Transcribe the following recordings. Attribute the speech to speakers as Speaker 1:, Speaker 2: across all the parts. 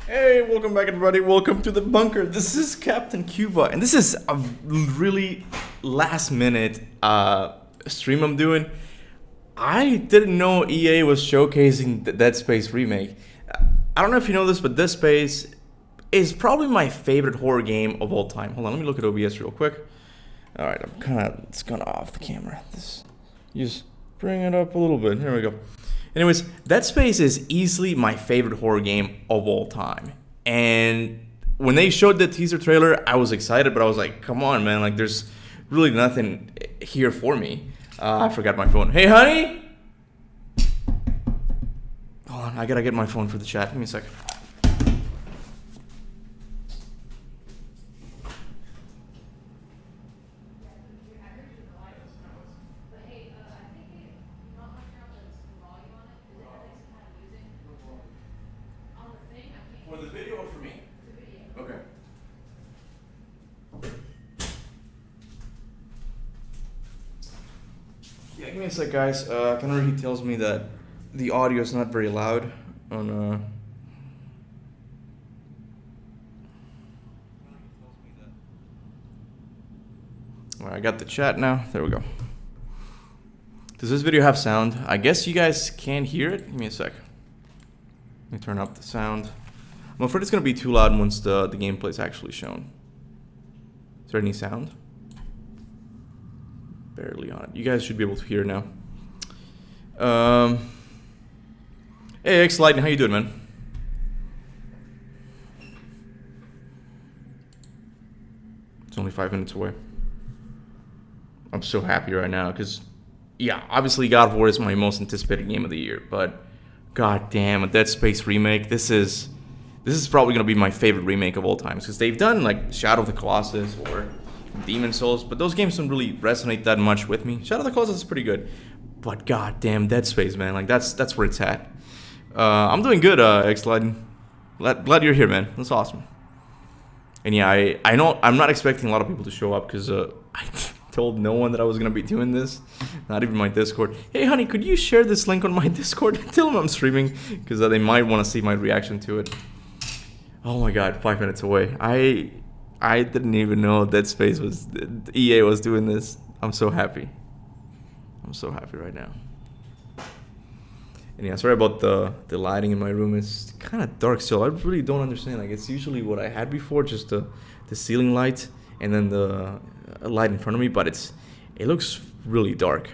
Speaker 1: Hey, welcome back everybody, welcome to the bunker. This is Captain Cuba, and this is a really last minute stream I'm doing. I didn't know EA was showcasing the Dead Space remake. I don't know if you know this, but Dead Space is probably my favorite horror game of all time. Hold on, let me look at OBS real quick. Alright, it's kind of off the camera. Just bring it up a little bit, here we go. Anyways, Dead Space is easily my favorite horror game of all time. And when they showed the teaser trailer, I was excited, but I was like, come on, man. Like, there's really nothing here for me. I forgot my phone. Hey, honey! Hold on, I gotta get my phone for the chat. Give me a second. For the video or for me? The video. Okay. Yeah, give me a sec, guys. Condrey tells me that the audio is not very loud on Alright, I got the chat now. There we go. Does this video have sound? I guess you guys can't hear it. Give me a sec. Let me turn up the sound. I'm afraid it's going to be too loud once the gameplay is actually shown. Is there any sound? Barely on it. You guys should be able to hear now. Hey, X Lightning, how you doing, man? It's only 5 minutes away. I'm so happy right now because, yeah, obviously God of War is my most anticipated game of the year, but god damn, a Dead Space remake. This is probably gonna be my favorite remake of all time because they've done like Shadow of the Colossus or Demon Souls, but those games don't really resonate that much with me. Shadow of the Colossus is pretty good, but god damn, Dead Space, man, like that's where it's at. I'm doing good, X Lightning. Glad you're here, man. That's awesome. And yeah, I know I'm not expecting a lot of people to show up because I told no one that I was gonna be doing this, not even my Discord. Hey honey, could you share this link on my Discord? Tell them I'm streaming because they might want to see my reaction to it. Oh my god, 5 minutes away. I didn't even know Dead Space was EA was doing this. I'm so happy. I'm so happy right now. And yeah, sorry about the lighting in my room. It's kind of dark still. I really don't understand. Like, it's usually what I had before, just the ceiling light and then the light in front of me, but it looks really dark.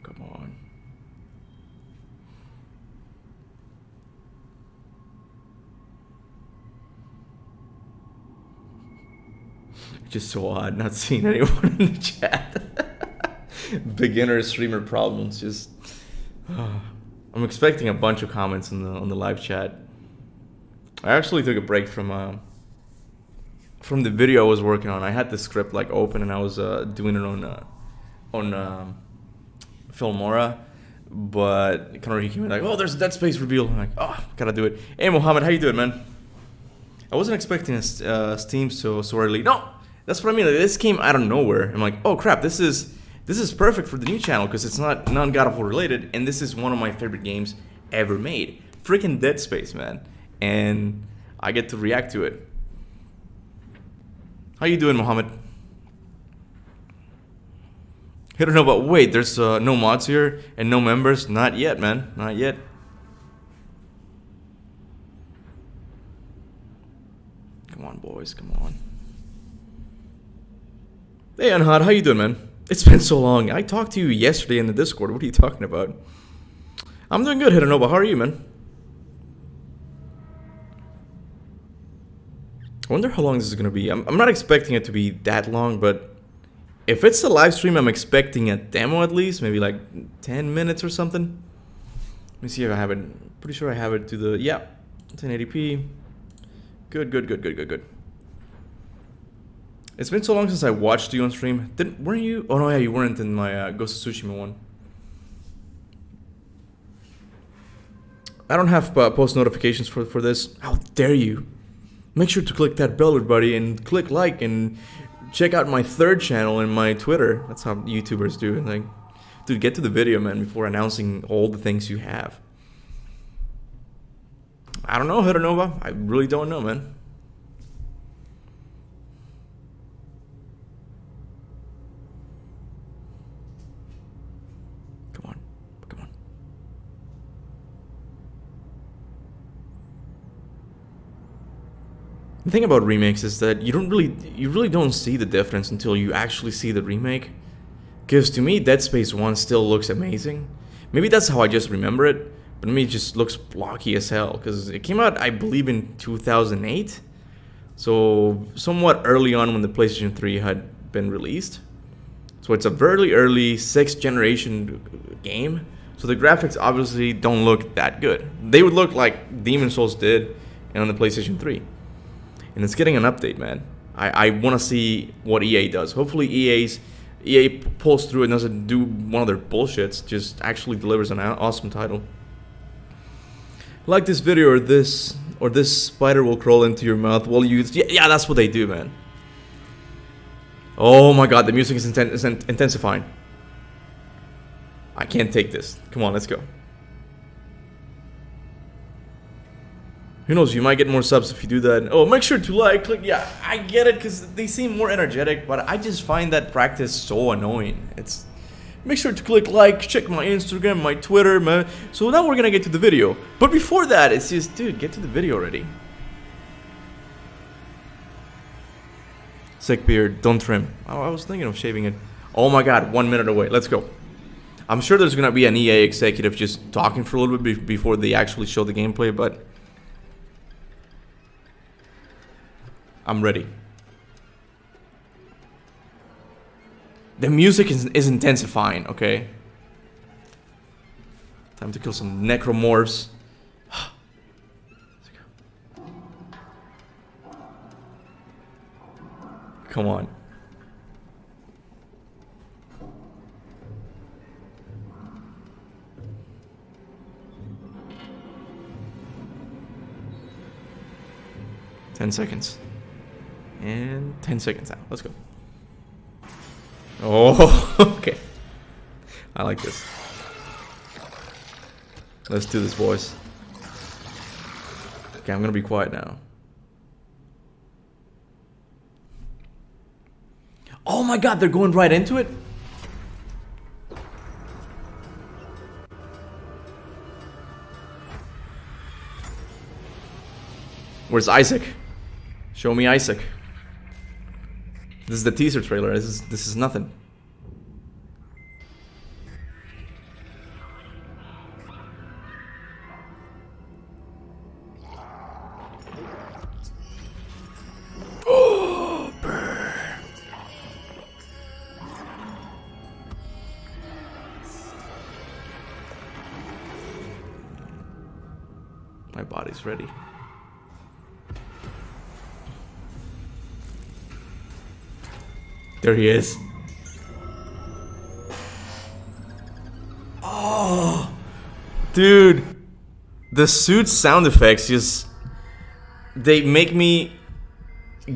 Speaker 1: Come on. Just so odd not seeing anyone in the chat. Beginner streamer problems. Just I'm expecting a bunch of comments on the live chat. I actually took a break from the video I was working on. I had the script like open and I was doing it on Filmora, but Condrey came in like, oh, there's a Dead Space reveal. I'm like, oh, gotta do it. Hey, Mohammed, how you doing, man? I wasn't expecting a Steam so early. No, that's what I mean. Like, this came out of nowhere. I'm like, oh crap, this is perfect for the new channel because it's not non-God of War related, and this is one of my favorite games ever made. Freaking Dead Space, man, and I get to react to it. How you doing, Mohammed? I don't know, but wait, there's no mods here and no members? Not yet, man. Not yet. Come on, boys. Come on. Hey, Anhad, how you doing, man? It's been so long. I talked to you yesterday in the Discord. What are you talking about? I'm doing good, Hidanova. How are you, man? I wonder how long this is going to be. I'm not expecting it to be that long, but if it's a live stream, I'm expecting a demo at least, maybe like 10 minutes or something. Let me see if I have it. Pretty sure I have it to the, yeah, 1080p. Good. It's been so long since I watched you on stream. Weren't you? Oh no, yeah, you weren't in my Ghost of Tsushima one. I don't have post notifications for this. How dare you? Make sure to click that bell, everybody, and click like and check out my third channel and my Twitter. That's how YouTubers do. Like, dude, get to the video, man, before announcing all the things you have. I don't know, Hiranova. I really don't know, man. Come on. Come on. The thing about remakes is that you really don't see the difference until you actually see the remake. Because to me, Dead Space 1 still looks amazing. Maybe that's how I just remember it, but to me it just looks blocky as hell. Because it came out, I believe, in 2008. So somewhat early on when the PlayStation 3 had been released. So it's a very early 6th generation game. So the graphics obviously don't look that good. They would look like Demon's Souls did on the PlayStation 3. And it's getting an update, man. I want to see what EA does. Hopefully EA pulls through and doesn't do one of their bullshits. Just actually delivers an awesome title. Like this video or this spider will crawl into your mouth while you... Yeah, that's what they do, man. Oh my god, the music is intensifying. I can't take this. Come on, let's go. Who knows, you might get more subs if you do that. Oh, make sure to like, click. Yeah, I get it because they seem more energetic, but I just find that practice so annoying. It's... Make sure to click like, check my Instagram, my Twitter, man. So now we're gonna get to the video. But before that, it's just, dude, get to the video already. Sick beard, don't trim. Oh, I was thinking of shaving it. Oh my god, 1 minute away. Let's go. I'm sure there's gonna be an EA executive just talking for a little bit before they actually show the gameplay, but... I'm ready. The music is intensifying, okay? Time to kill some necromorphs. Come on. Ten seconds. And 10 seconds now. Let's go. Oh, okay. I like this. Let's do this, boys. Okay, I'm gonna be quiet now. Oh my god, they're going right into it? Where's Isaac? Show me Isaac. This is the teaser trailer. This is nothing. Oh, burn. My body's ready. There he is. Oh, dude, the suit sound effects just—they make me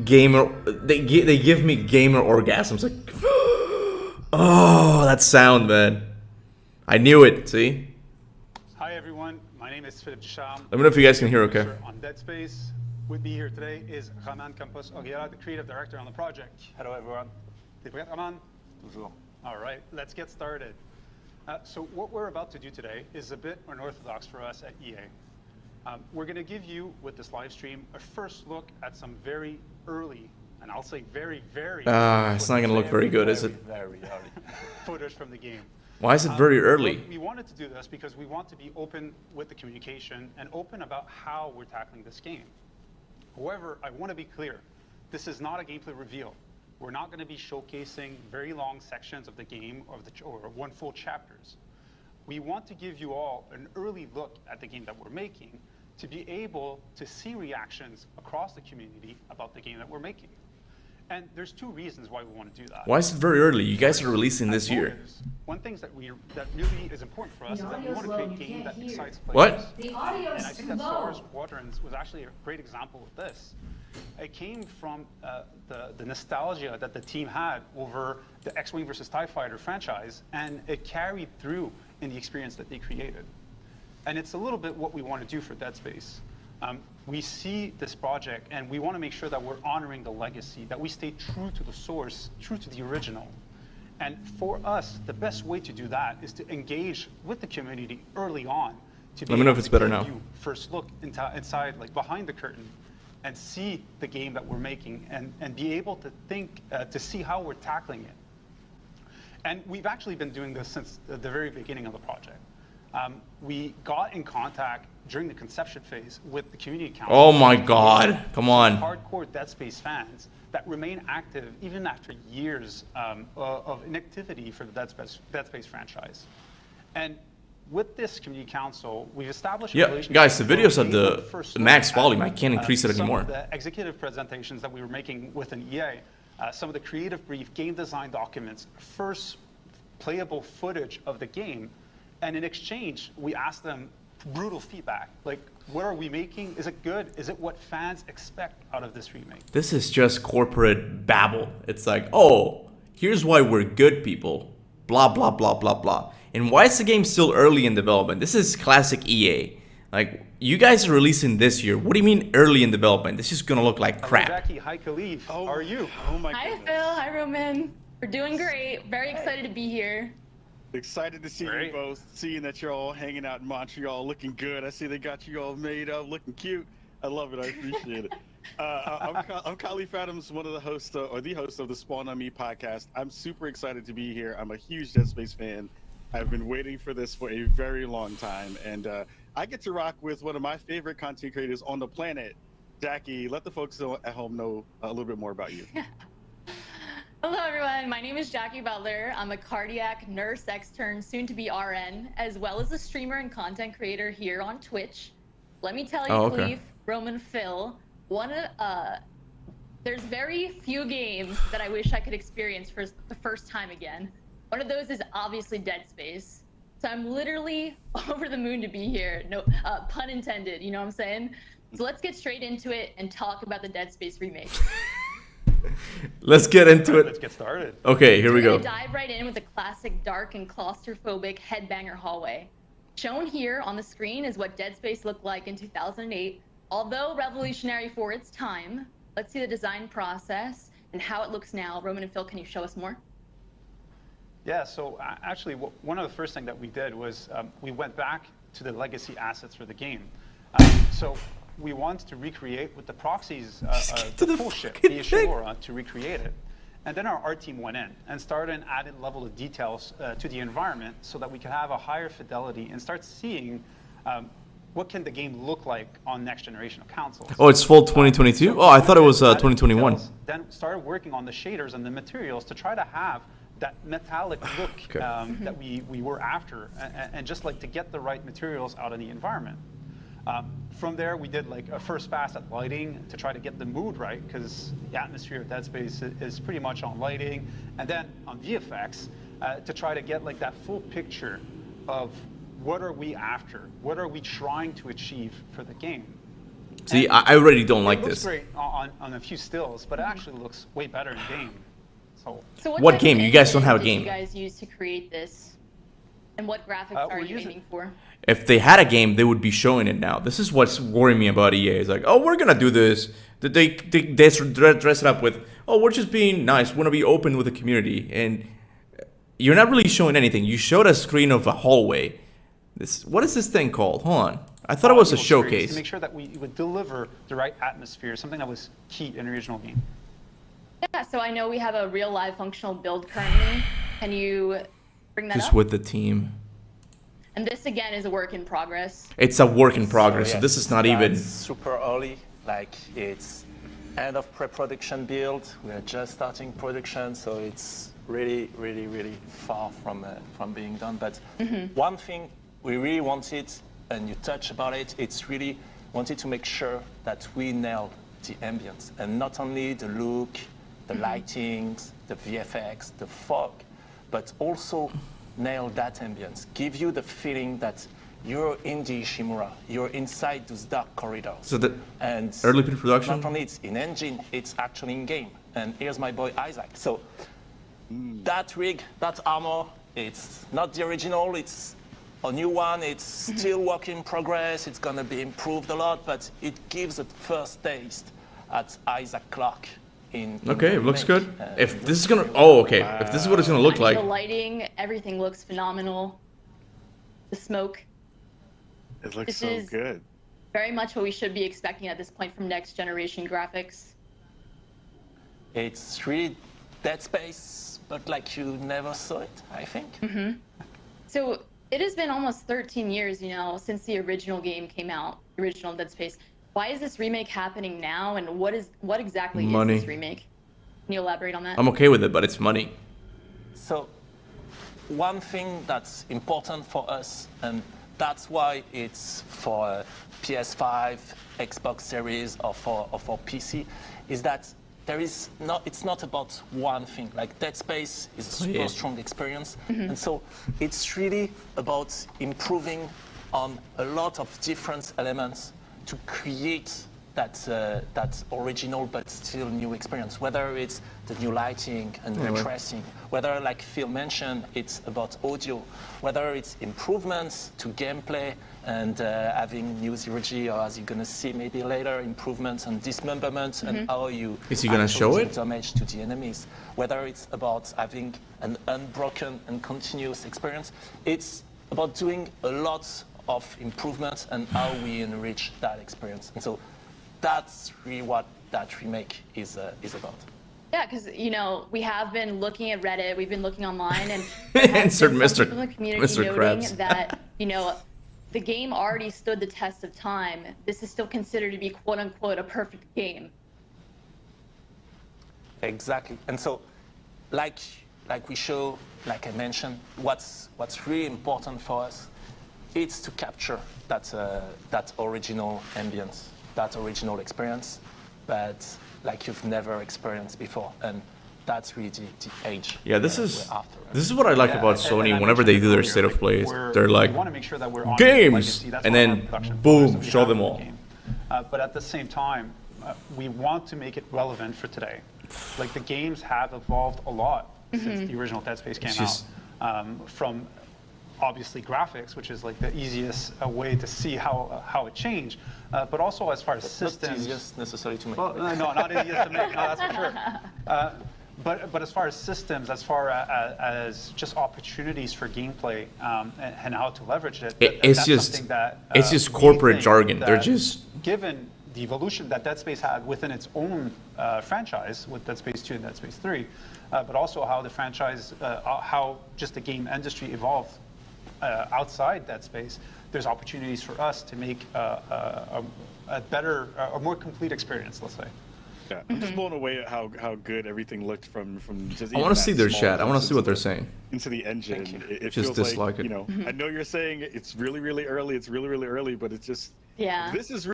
Speaker 1: gamer. They give me gamer orgasms. Like, oh, that sound, man. I knew it. See.
Speaker 2: Hi everyone, my name is Philippe Ducharme.
Speaker 1: Let me know if you guys can hear. Okay.
Speaker 2: On Dead Space. With me here today is Roman Campos Oriela, the creative director on the project. Hello everyone. T'es prêt, Roman? Toujours. All right, let's get started. So what we're about to do today is a bit unorthodox for us at EA. We're going to give you, with this live stream, a first look at some very early, and I'll say very, very...
Speaker 1: it's not going to look very good, is it?
Speaker 2: Very early. Footage from the game.
Speaker 1: Why is it very early?
Speaker 2: We wanted to do this because we want to be open with the communication and open about how we're tackling this game. However, I want to be clear. This is not a gameplay reveal. We're not going to be showcasing very long sections of the game or one full chapters. We want to give you all an early look at the game that we're making to be able to see reactions across the community about the game that we're making. And there's two reasons why we want to do that.
Speaker 1: Why is it very early? You guys are releasing this year.
Speaker 2: One thing that really is important for us is that we want to create a game that excites players.
Speaker 1: What?
Speaker 2: And I think that Star Wars Squadrons was actually a great example of this. It came from the nostalgia that the team had over the X-Wing versus TIE Fighter franchise, and it carried through in the experience that they created. And it's a little bit what we want to do for Dead Space. We see this project, and we want to make sure that we're honoring the legacy, that we stay true to the source, true to the original. And for us, the best way to do that is to engage with the community early on.
Speaker 1: Let me know if it's better now.
Speaker 2: First look inside, like behind the curtain, and see the game that we're making, and be able to think, to see how we're tackling it. And we've actually been doing this since the very beginning of the project. We got in contact during the conception phase with the community council.
Speaker 1: Oh my God, come on.
Speaker 2: Hardcore Dead Space fans that remain active even after years of inactivity for the Dead Space franchise. And with this community council, we've established a relationship.
Speaker 1: Guys, the videos at the max volume. I can't increase it anymore.
Speaker 2: Some of the executive presentations that we were making with an EA, some of the creative brief, game design documents, first playable footage of the game, and in exchange, we asked them brutal feedback. Like, what are we making? Is it good? Is it what fans expect out of this remake?
Speaker 1: This is just corporate babble. It's like, oh, here's why we're good people. Blah, blah, blah, blah, blah. And why is the game still early in development? This is classic EA. Like, you guys are releasing this year. What do you mean early in development? This is gonna look like crap.
Speaker 2: Jackie, hi Khalif. How are you?
Speaker 3: Oh my
Speaker 4: Hi
Speaker 3: goodness.
Speaker 4: Phil, hi Roman. We're doing great. Very excited to be here.
Speaker 3: Excited to see you both, seeing that you're all hanging out in Montreal looking good. I see they got you all made up, looking cute. I love it. I appreciate it. I'm Khalif Adams, one of the hosts, or the host of the Spawn on Me podcast. I'm super excited to be here. I'm a huge Dead Space fan. I've been waiting for this for a very long time. And I get to rock with one of my favorite content creators on the planet. Jackie, let the folks at home know a little bit more about you.
Speaker 4: Hello everyone, my name is Jackie Butler. I'm a cardiac nurse extern, soon to be RN, as well as a streamer and content creator here on Twitch. Let me tell you, Cleve, Roman, Phil, there's very few games that I wish I could experience for the first time again. One of those is obviously Dead Space. So I'm literally over the moon to be here. No pun intended, you know what I'm saying? So let's get straight into it and talk about the Dead Space remake.
Speaker 1: Let's get into it.
Speaker 2: Let's get started.
Speaker 1: Okay, here we go.
Speaker 4: We're gonna dive right in with the classic dark and claustrophobic headbanger hallway. Shown here on the screen is what Dead Space looked like in 2008. Although revolutionary for its time, let's see the design process and how it looks now. Roman and Phil, can you show us more?
Speaker 2: Yeah, so actually one of the first things that we did was we went back to the legacy assets for the game. So we wanted to recreate with the proxies, the full ship, the Ishimura, to recreate it. And then our art team went in and started an added level of details to the environment so that we could have a higher fidelity and start seeing what can the game look like on next generation of consoles.
Speaker 1: Oh, it's fall 2022? Oh, I thought it was 2021.
Speaker 2: Details, then started working on the shaders and the materials to try to have that metallic look that we were after, and just like to get the right materials out of the environment. From there, we did like a first pass at lighting to try to get the mood right, because the atmosphere of Dead Space is pretty much on lighting, and then on VFX to try to get like that full picture of what are we after, what are we trying to achieve for the game.
Speaker 1: See, I already don't like this.
Speaker 2: It looks great on a few stills, but it actually looks way better in game.
Speaker 4: So
Speaker 1: what game? You guys don't have a game.
Speaker 4: What did you guys use to create this? And what graphics are you aiming for?
Speaker 1: If they had a game, they would be showing it now. This is what's worrying me about EA. It's like, oh, we're gonna do this. That they dress it up with, oh, we're just being nice. We wanna be open with the community, and you're not really showing anything. You showed a screen of a hallway. What is this thing called? Hold on. I thought it was a showcase.
Speaker 2: To make sure that we would deliver the right atmosphere, something that was key in the original game.
Speaker 4: Yeah, so I know we have a real live functional build currently. Can you bring that up?
Speaker 1: Just with the team.
Speaker 4: And this again is a work in progress.
Speaker 1: It's a work in progress, so this is not even
Speaker 5: super early. Like, it's end of pre-production build. We're just starting production, so it's really far from being done. But one thing we really wanted, and you touched about it, it's really wanted to make sure that we nailed the ambience, and not only the look, the lightings, the VFX, the fog, but also nail that ambience. Give you the feeling that you're in the Ishimura, you're inside those dark corridors.
Speaker 1: So the
Speaker 5: and
Speaker 1: early production?
Speaker 5: not only it's in engine, it's actually in game. And here's my boy Isaac. So that rig, that armor, it's not the original, it's a new one, it's still work in progress, it's gonna be improved a lot, but it gives a first taste at Isaac Clarke in
Speaker 1: Okay, it looks
Speaker 5: Remake.
Speaker 1: good. If this is gonna, oh, okay. If this is what it's gonna look
Speaker 4: I mean,
Speaker 1: like,
Speaker 4: the lighting, everything looks phenomenal. The smoke,
Speaker 3: It looks
Speaker 4: This
Speaker 3: so
Speaker 4: is-
Speaker 3: good.
Speaker 4: very much what we should be expecting at this point from next generation graphics.
Speaker 5: It's really Dead Space, but like you never saw it, I think.
Speaker 4: So it has been almost 13 years, you know, since the original game came out, the original Dead Space. Why is this remake happening now, and what exactly
Speaker 1: Money.
Speaker 4: is this remake? Can you elaborate on that?
Speaker 1: I'm okay with it, but it's money.
Speaker 5: So one thing that's important for us, and that's why it's for PS5, Xbox Series, or for PC, is that it's not about one thing. Like Dead Space is a super
Speaker 1: Yeah.
Speaker 5: strong experience, and so it's really about improving on a lot of different elements to create that original but still new experience. Whether it's the new lighting and
Speaker 1: Yeah,
Speaker 5: ray
Speaker 1: well.
Speaker 5: tracing, whether, like Phil mentioned, it's about audio, whether it's improvements to gameplay and having new zero-G, or as you're gonna see maybe later, improvements on dismemberment and how you
Speaker 1: Is he gonna
Speaker 5: actually
Speaker 1: show
Speaker 5: do
Speaker 1: it?
Speaker 5: damage to the enemies. Whether it's about having an unbroken and continuous experience, it's about doing a lot of improvements and how we enrich that experience. And so that's really what that remake is about.
Speaker 4: Yeah, because you know we have been looking at Reddit, we've been looking online, and
Speaker 1: Insert
Speaker 4: some
Speaker 1: Mr.
Speaker 4: people in the community
Speaker 1: Mr.
Speaker 4: noting
Speaker 1: Krabs.
Speaker 4: that you know the game already stood the test of time. This is still considered to be "quote unquote" a perfect game.
Speaker 5: Exactly. And so, like we show, like I mentioned, what's really important for us, it's to capture that original ambience, that original experience, but like you've never experienced before. And that's really the age.
Speaker 1: Yeah, this
Speaker 5: we're
Speaker 1: is
Speaker 5: after.
Speaker 1: this is what I like
Speaker 2: Yeah,
Speaker 1: about
Speaker 2: and
Speaker 1: Sony.
Speaker 2: I
Speaker 1: Whenever they
Speaker 2: mentioned
Speaker 1: do their
Speaker 2: earlier,
Speaker 1: state of play, they're
Speaker 2: we
Speaker 1: like,
Speaker 2: want to make sure that we're on
Speaker 1: games!
Speaker 2: legacy. That's
Speaker 1: And
Speaker 2: one of
Speaker 1: then,
Speaker 2: our production
Speaker 1: boom,
Speaker 2: pillars that we
Speaker 1: show
Speaker 2: have
Speaker 1: them
Speaker 2: in the
Speaker 1: all.
Speaker 2: game. But at the same time, we want to make it relevant for today. Like the games have evolved a lot since the original Dead Space came
Speaker 1: just-
Speaker 2: out. From obviously graphics, which is like the easiest way to see how it changed, but also as far as
Speaker 5: Not
Speaker 2: systems.
Speaker 5: easiest necessarily to make.
Speaker 2: Well, no, not easiest to make. No, that's for sure. But as far as systems, as far as just opportunities for gameplay and how to leverage it,
Speaker 1: It's
Speaker 2: that's
Speaker 1: just-
Speaker 2: something that
Speaker 1: it's just
Speaker 2: we
Speaker 1: corporate
Speaker 2: think
Speaker 1: jargon. They're
Speaker 2: that
Speaker 1: just-
Speaker 2: given the evolution that Dead Space had within its own franchise with Dead Space 2 and Dead Space 3, but also how the franchise, how just the game industry evolved outside Dead Space. There's opportunities for us to make a better, a more complete experience, let's say.
Speaker 3: Yeah, I'm just blown away at how good everything looked from just.
Speaker 1: I want to see their chat. I want to see what they're saying.
Speaker 3: Into the engine.
Speaker 5: Thank you.
Speaker 3: It
Speaker 1: Just
Speaker 3: feels
Speaker 1: dislike
Speaker 3: like,
Speaker 1: it.
Speaker 3: you know, I know you're saying it's really, really early. It's really, really early, but it's just.
Speaker 4: Yeah.
Speaker 3: This is.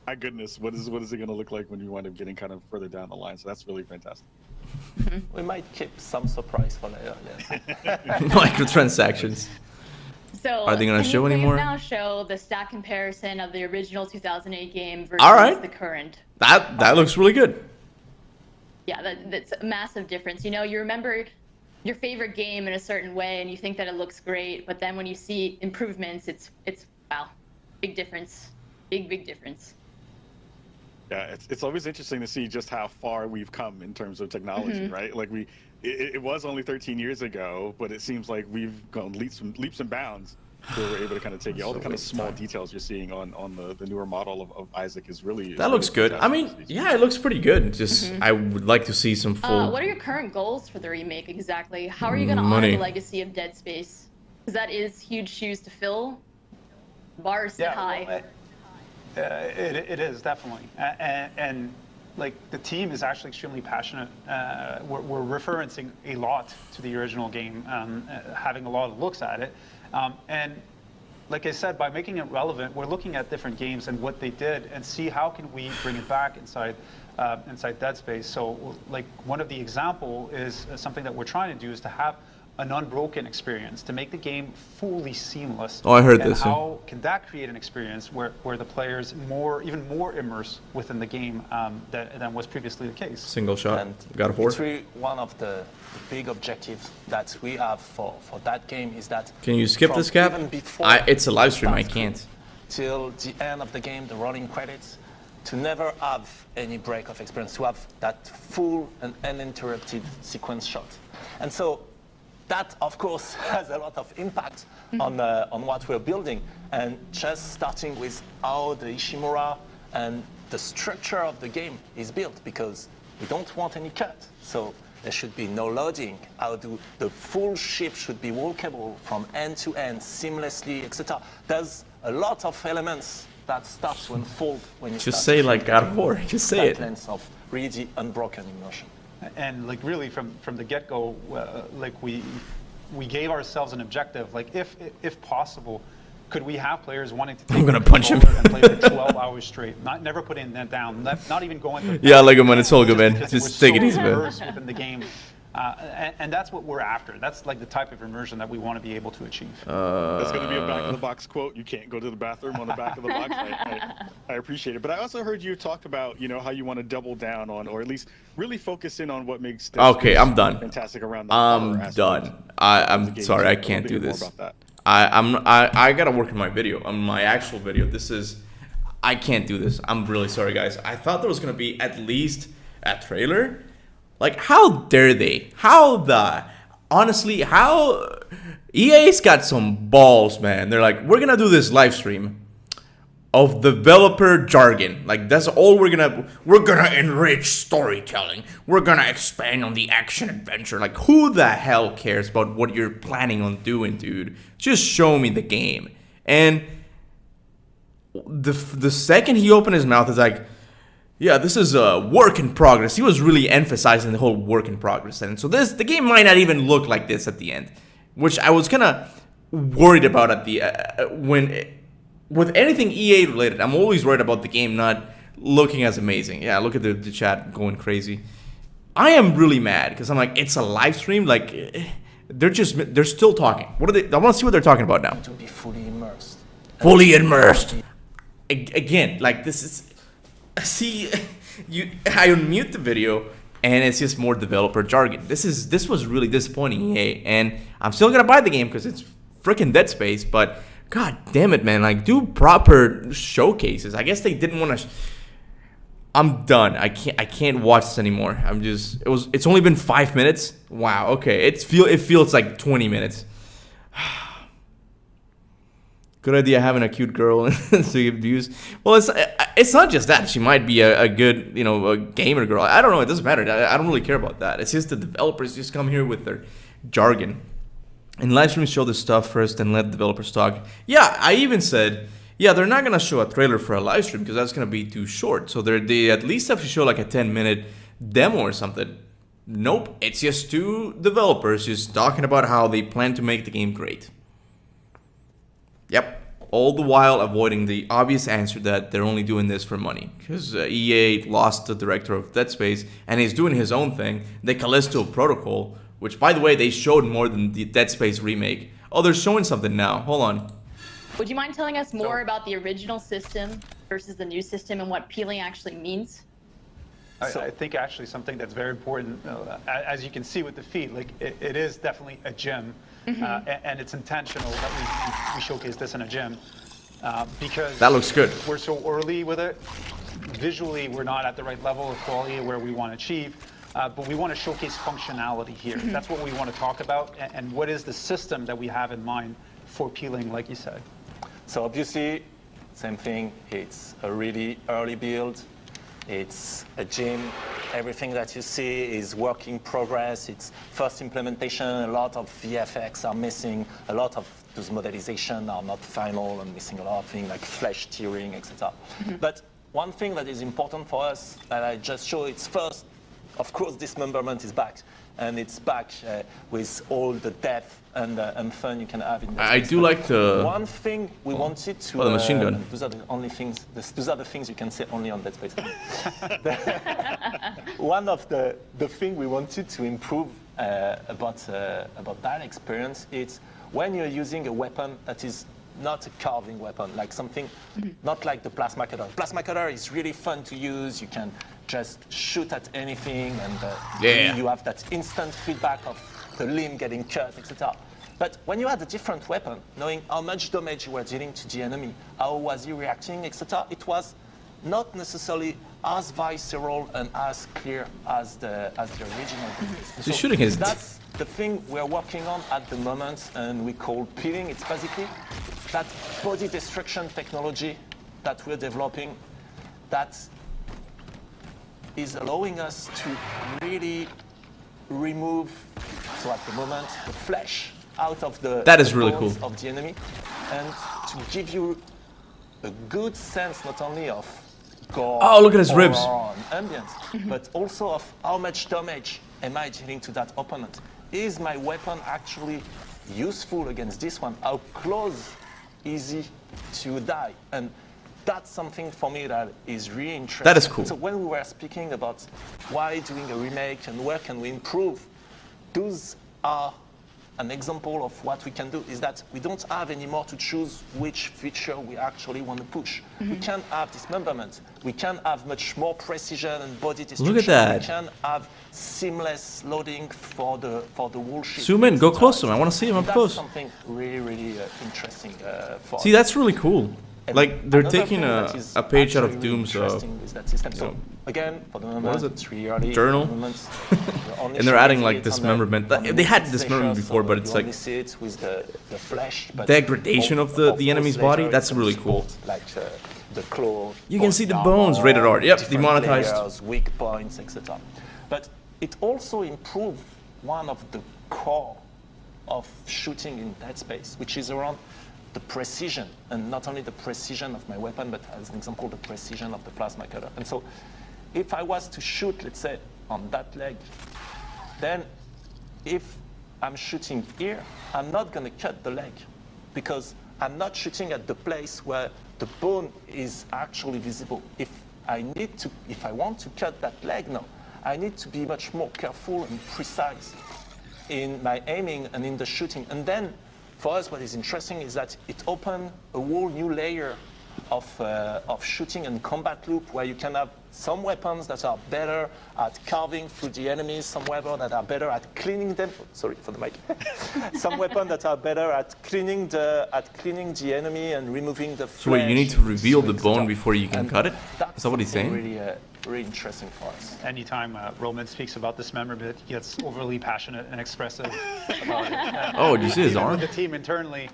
Speaker 3: My goodness, what is it going to look like when you wind up getting kind of further down the line? So that's really fantastic.
Speaker 5: We might keep some surprise for later. Yeah.
Speaker 1: Microtransactions.
Speaker 4: So
Speaker 1: Are they gonna
Speaker 4: can
Speaker 1: show
Speaker 4: you please
Speaker 1: anymore?
Speaker 4: now show the stat comparison of the original 2008 game versus
Speaker 1: All right.
Speaker 4: the current.
Speaker 1: That looks really good.
Speaker 4: Yeah, that's a massive difference. You know, you remember your favorite game in a certain way and you think that it looks great, but then when you see improvements, it's wow, big difference, big difference.
Speaker 3: Yeah, it's always interesting to see just how far we've come in terms of technology, right? Like it was only 13 years ago, but it seems like we've gone leaps and bounds where we're able to kind of take all the kind of small details you're seeing on the newer model of Isaac is really.
Speaker 1: That looks good. I mean, yeah, it looks pretty good. Just I would like to see some full.
Speaker 4: What are your current goals for the remake exactly? How are you going to honor
Speaker 1: Money.
Speaker 4: the legacy of Dead Space? Because that is huge shoes to fill. Bar set high.
Speaker 2: Well, it is definitely, and like the team is actually extremely passionate. We're referencing a lot to the original game, having a lot of looks at it, and like I said, by making it relevant, we're looking at different games and what they did, and see how can we bring it back inside Dead Space. So, like one of the example is something that we're trying to do is to have an unbroken experience, to make the game fully seamless.
Speaker 1: Oh, I heard
Speaker 2: and
Speaker 1: this.
Speaker 2: How can that create an experience where the players even more immersed within the game than was previously the case?
Speaker 1: Single shot.
Speaker 5: And
Speaker 1: God of War.
Speaker 5: it's really one of the big objectives that we have for that game is that.
Speaker 1: Can you skip
Speaker 5: from
Speaker 1: this, Cap?
Speaker 5: even before
Speaker 1: It's a live stream. I
Speaker 5: starts
Speaker 1: can't.
Speaker 5: Till the end of the game, the rolling credits, to never have any break of experience, to have that full and uninterrupted sequence shot. And so that, of course, has a lot of impact on what we're building. And just starting with how the Ishimura and the structure of the game is built, because we don't want any cut. So there should be no loading. How the full ship should be walkable from end to end seamlessly, etc. There's a lot of elements that start to unfold when you
Speaker 1: Just
Speaker 5: start
Speaker 1: say
Speaker 5: to
Speaker 1: like
Speaker 5: create
Speaker 1: God of War. Just say it.
Speaker 5: lens of really unbroken immersion.
Speaker 2: And like really from the get-go, like we gave ourselves an objective. Like if possible, could we have players wanting to take
Speaker 1: I'm gonna
Speaker 2: the
Speaker 1: punch him.
Speaker 2: controller and play for 12 hours straight, never putting that down, not even going through
Speaker 1: Yeah, like man, it's all good, man.
Speaker 2: because
Speaker 1: Just
Speaker 2: we're
Speaker 1: take it
Speaker 2: so
Speaker 1: easy, man.
Speaker 2: immersed within the game. And that's what we're after. That's like the type of immersion that we want to be able to achieve.
Speaker 3: That's going to be a back of the box quote. You can't go to the bathroom on the back of the box. I appreciate it. But I also heard you talk about, how you want to double down on, or at least really focus in on what makes Dead
Speaker 1: Okay,
Speaker 3: Space
Speaker 1: I'm done.
Speaker 3: fantastic around the horror
Speaker 1: I'm
Speaker 3: aspect
Speaker 1: done.
Speaker 3: of the
Speaker 1: I'm
Speaker 3: game.
Speaker 1: sorry.
Speaker 3: So
Speaker 1: I
Speaker 3: a little
Speaker 1: can't do
Speaker 3: bit more
Speaker 1: this.
Speaker 3: about that.
Speaker 1: I gotta work on my video, on my actual video. I can't do this. I'm really sorry, guys. I thought there was gonna be at least a trailer. Like, how dare they? Honestly, how EA's got some balls, man. They're like, we're gonna do this live stream of developer jargon. Like, that's all we're gonna enrich storytelling. We're gonna expand on the action adventure. Like, who the hell cares about what you're planning on doing, dude? Just show me the game. And the second he opened his mouth, is like, yeah, this is a work in progress. He was really emphasizing the whole work in progress. And so the game might not even look like this at the end, which I was kind of worried about at the with anything EA related. I'm always worried about the game not looking as amazing. Yeah, look at the chat going crazy. I am really mad because I'm like, it's a live stream. Like, they're still talking. What are they? I want to see what they're talking about now.
Speaker 5: To be fully immersed.
Speaker 1: Fully immersed. Again, like, this is. See, I unmute the video and it's just more developer jargon. This was really disappointing, EA, and I'm still gonna buy the game because it's freaking Dead Space. But god damn it, man! Like, do proper showcases. I guess they didn't want to. I'm done. I can't watch this anymore. It's only been 5 minutes. Wow. Okay. It feels like 20 minutes. Good idea having a cute girl to give views. Well, it's not just that. She might be a good, a gamer girl. I don't know. It doesn't matter. I don't really care about that. It's just the developers just come here with their jargon. And live streams show this stuff first and let developers talk. Yeah, I even said, yeah, they're not going to show a trailer for a live stream because that's going to be too short. So they at least have to show like a 10-minute demo or something. Nope. It's just two developers just talking about how they plan to make the game great. Yep. All the while avoiding the obvious answer that they're only doing this for money. Because EA lost the director of Dead Space and he's doing his own thing, the Callisto Protocol, which, by the way, they showed more than the Dead Space remake. Oh, they're showing something now. Hold on.
Speaker 4: Would you mind telling us more about the original system versus the new system and what peeling actually means?
Speaker 2: I think actually something that's very important, as you can see with the feed, like it is definitely a gym, and it's intentional that we showcase this in a gym, because
Speaker 1: that looks good.
Speaker 2: We're so early with it. Visually, we're not at the right level of quality where we want to achieve, but we want to showcase functionality here. That's what we want to talk about, and what is the system that we have in mind for peeling, like you said.
Speaker 5: So obviously, same thing. It's a really early build. It's a gym. Everything that you see is work in progress. It's first implementation. A lot of VFX are missing. A lot of those modelizations are not final and missing a lot of things like flesh tearing, etc. But one thing that is important for us that I just showed, it's first, of course, dismemberment is back. And it's back with all the depth and fun you can have in this.
Speaker 1: I do like the...
Speaker 5: One thing we wanted to...
Speaker 1: the machine gun.
Speaker 5: Those are the only things... Those are the things you can say only on Dead Space. One of the thing we wanted to improve about that experience. It's when you're using a weapon that is not a carving weapon, like something, not like the plasma cutter. Plasma cutter is really fun to use. You can just shoot at anything, and you have that instant feedback of the limb getting cut, etc. But when you had a different weapon, knowing how much damage you were dealing to the enemy, how was he reacting, etc., it was not necessarily as visceral and as clear as the original.
Speaker 1: So shooting is...
Speaker 5: That's the thing we're working on at the moment, and we call peeling. It's basically that body destruction technology that we're developing that is allowing us to really remove, so at the moment, the flesh out of the
Speaker 1: that is really
Speaker 5: bones
Speaker 1: cool
Speaker 5: of the enemy, and to give you a good sense not only of gore,
Speaker 1: oh, look at his ribs,
Speaker 5: and ambience, but also of how much damage am I dealing to that opponent. Is my weapon actually useful against this one? How close is he to die? And that's something for me that is really interesting.
Speaker 1: That is cool.
Speaker 5: So when we were speaking about why doing a remake and where can we improve, those are an example of what we can do, is that we don't have anymore to choose which feature we actually want to push. We can have dismemberment. We can have much more precision and body destruction.
Speaker 1: Look at that.
Speaker 5: We can have seamless loading for the wall sheet.
Speaker 1: Zoom in, go closer. I want to see him up
Speaker 5: That's
Speaker 1: close.
Speaker 5: something really interesting for
Speaker 1: See, that's really cool.
Speaker 5: and
Speaker 1: Like, they're
Speaker 5: another
Speaker 1: taking
Speaker 5: thing that
Speaker 1: a,
Speaker 5: is
Speaker 1: a page out of
Speaker 5: actually really
Speaker 1: Doom's
Speaker 5: interesting is that system. So
Speaker 1: know,
Speaker 5: again, for the
Speaker 1: what
Speaker 5: moment,
Speaker 1: is it?
Speaker 5: it's really early.
Speaker 1: Journal?
Speaker 5: For the moment, you're only
Speaker 1: And they're adding,
Speaker 5: showing
Speaker 1: like,
Speaker 5: it on the-
Speaker 1: dismemberment.
Speaker 5: on the
Speaker 1: They had
Speaker 5: movement
Speaker 1: dismemberment
Speaker 5: station,
Speaker 1: before,
Speaker 5: so
Speaker 1: but it's
Speaker 5: you
Speaker 1: like-
Speaker 5: only see it with the flesh. But
Speaker 1: Degradation of the enemy's
Speaker 5: course,
Speaker 1: body?
Speaker 5: later
Speaker 1: That's
Speaker 5: it can
Speaker 1: really cool.
Speaker 5: support, Like the claw.
Speaker 1: You can see the
Speaker 5: armor,
Speaker 1: bones, rated R. Yep,
Speaker 5: different
Speaker 1: demonetized.
Speaker 5: layers, weak points, etc. But it also improved one of the core of shooting in Dead Space, which is around the precision, and not only the precision of my weapon, but as an example, the precision of the plasma cutter. And so if I was to shoot, let's say, on that leg, then if I'm shooting here, I'm not going to cut the leg, because I'm not shooting at the place where the bone is actually visible. If I want to cut that leg now, I need to be much more careful and precise in my aiming and in the shooting. And then for us, what is interesting is that it opened a whole new layer of shooting and combat loop, where you can have some weapons that are better at carving through the enemies, some weapons that are better at cleaning them. Sorry for the mic. Some weapons that are better at cleaning the enemy and removing the flesh.
Speaker 1: So wait, you need to reveal the
Speaker 5: etc.
Speaker 1: bone before you can
Speaker 5: And
Speaker 1: cut it?
Speaker 5: that's
Speaker 1: Is that what he's
Speaker 5: something
Speaker 1: saying?
Speaker 5: Really interesting for us.
Speaker 2: Anytime Roman speaks about dismemberment, he gets overly passionate and expressive about it.
Speaker 1: Oh, did you see his
Speaker 2: Even
Speaker 1: arm?
Speaker 2: with the team internally,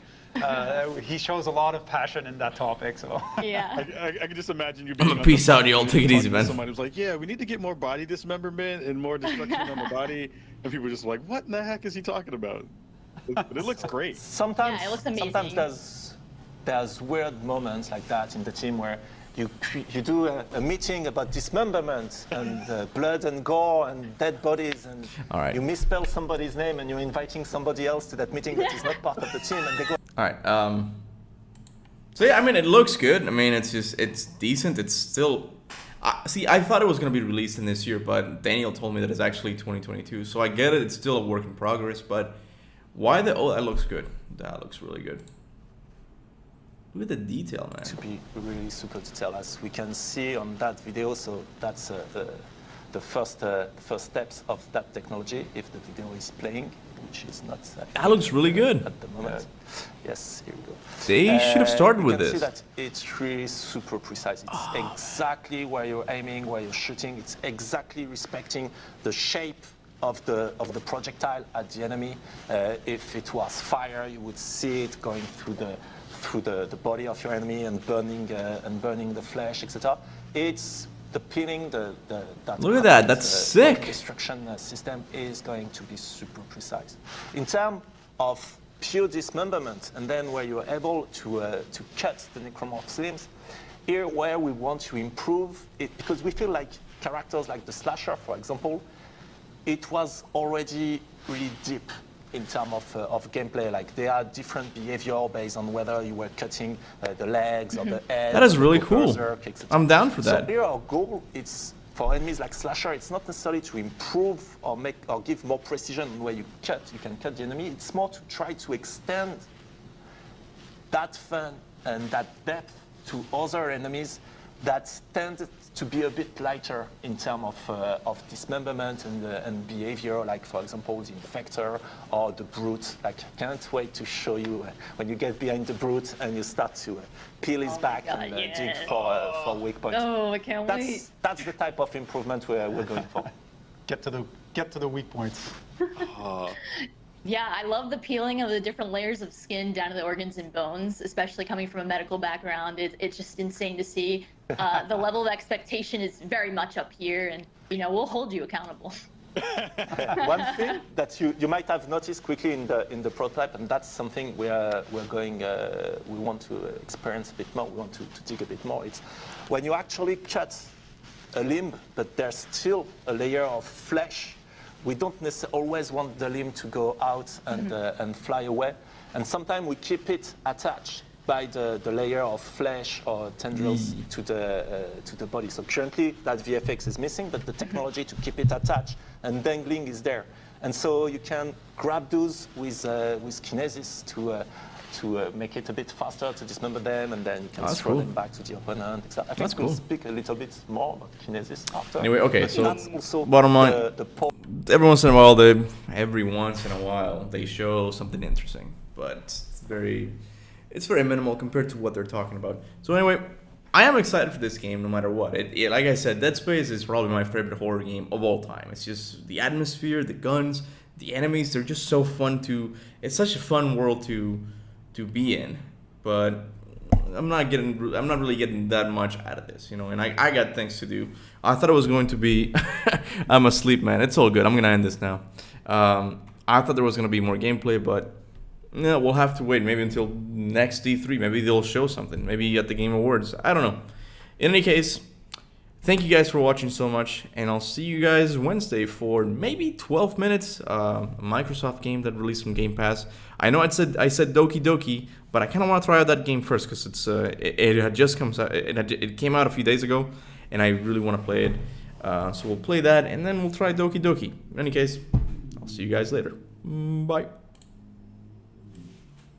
Speaker 2: he shows a lot of passion in that topic. So
Speaker 4: Yeah.
Speaker 3: I can just imagine you being on
Speaker 1: Peace
Speaker 3: the
Speaker 1: out,
Speaker 3: phone
Speaker 1: y'all.
Speaker 3: and
Speaker 1: Take it
Speaker 3: talking
Speaker 1: easy,
Speaker 3: to
Speaker 1: man.
Speaker 3: Somebody was like, yeah, we need to get more body dismemberment and more destruction on the body. And people were just like, what in the heck is he talking about? But it looks great.
Speaker 5: Sometimes,
Speaker 4: Yeah, it looks amazing.
Speaker 5: sometimes there's weird moments like that in the team where you do a meeting about dismemberment and blood and gore and dead bodies, and
Speaker 1: All right.
Speaker 5: you misspell somebody's name and you're inviting somebody else to that meeting that is not part of the team, and they go,
Speaker 1: All right. So yeah, I mean, it looks good. I mean, it's decent. It's still. See, I thought it was gonna be released in this year, but Daniel told me that it's actually 2022. So I get it. It's still a work in progress. But why the? Oh, that looks good. That looks really good. Look at the detail, man.
Speaker 5: to be really super detailed, as we can see on that video. So that's the first steps of that technology, if the video is playing, which is not.
Speaker 1: That looks really good.
Speaker 5: At the moment. Yes, here we go.
Speaker 1: They should have started with
Speaker 5: you can
Speaker 1: this.
Speaker 5: see that it's really super precise. It's exactly where you're aiming, where you're shooting. It's exactly respecting the shape of the projectile at the enemy. If it was fire, you would see it going through the body of your enemy and burning the flesh, etc. It's the peeling, that
Speaker 1: Look at that, that's
Speaker 5: body
Speaker 1: sick.
Speaker 5: destruction system is going to be super precise. In terms of pure dismemberment, and then where you're able to cut the necromorph's limbs, here where we want to improve it, because we feel like characters like the slasher, for example, it was already really deep in terms of gameplay. Like, there are different behavior based on whether you were cutting the legs or the head.
Speaker 1: That is really
Speaker 5: or
Speaker 1: cool.
Speaker 5: berserk, etc.
Speaker 1: I'm down for
Speaker 5: So
Speaker 1: that.
Speaker 5: here our goal is for enemies like slasher, it's not necessarily to improve or give more precision on where you can cut the enemy. It's more to try to extend that fun and that depth to other enemies that tend to be a bit lighter in terms of dismemberment and behavior, like for example the Infector or the Brute. Like, I can't wait to show you when you get behind the Brute and you start to peel his back
Speaker 4: God,
Speaker 5: and
Speaker 4: yeah.
Speaker 5: dig for weak points.
Speaker 4: Oh, I can't wait.
Speaker 5: That's the type of improvement we're going for.
Speaker 2: Get to the weak points.
Speaker 4: Yeah, I love the peeling of the different layers of skin down to the organs and bones, especially coming from a medical background. It's just insane to see. The level of expectation is very much up here, and we'll hold you accountable.
Speaker 5: One thing that you might have noticed quickly in the prototype, and that's something we want to experience a bit more. We want to dig a bit more. It's when you actually cut a limb, but there's still a layer of flesh. We don't necessarily always want the limb to go out and fly away, and sometimes we keep it attached by the layer of flesh or tendrils to the body. So currently that VFX is missing, but the technology to keep it attached and dangling is there. And so you can grab those with kinesis to make it a bit faster to dismember them, and then you can throw them back to the opponent. I think we'll speak a little bit more about kinesis after.
Speaker 1: Anyway, okay,
Speaker 5: but
Speaker 1: so
Speaker 5: that's also
Speaker 1: bottom line, every once in a while they show something interesting, but it's very minimal compared to what they're talking about. So anyway, I am excited for this game no matter what. Like I said, Dead Space is probably my favorite horror game of all time. It's just the atmosphere, the guns, the enemies, they're just so fun it's such a fun world to be in. But I'm not really getting that much out of this, and I got things to do. I thought it was going to be I'm asleep, man. It's all good. I'm gonna end this now. I thought there was gonna be more gameplay, but no, we'll have to wait maybe until next D3. Maybe they'll show something. Maybe at the Game Awards. I don't know. In any case, thank you guys for watching so much, and I'll see you guys Wednesday for maybe 12 minutes. A Microsoft game that released from Game Pass. I know I said Doki Doki, but I kind of want to try out that game first because it had just come out. It came out a few days ago, and I really want to play it. So we'll play that, and then we'll try Doki Doki. In any case, I'll see you guys later. Bye.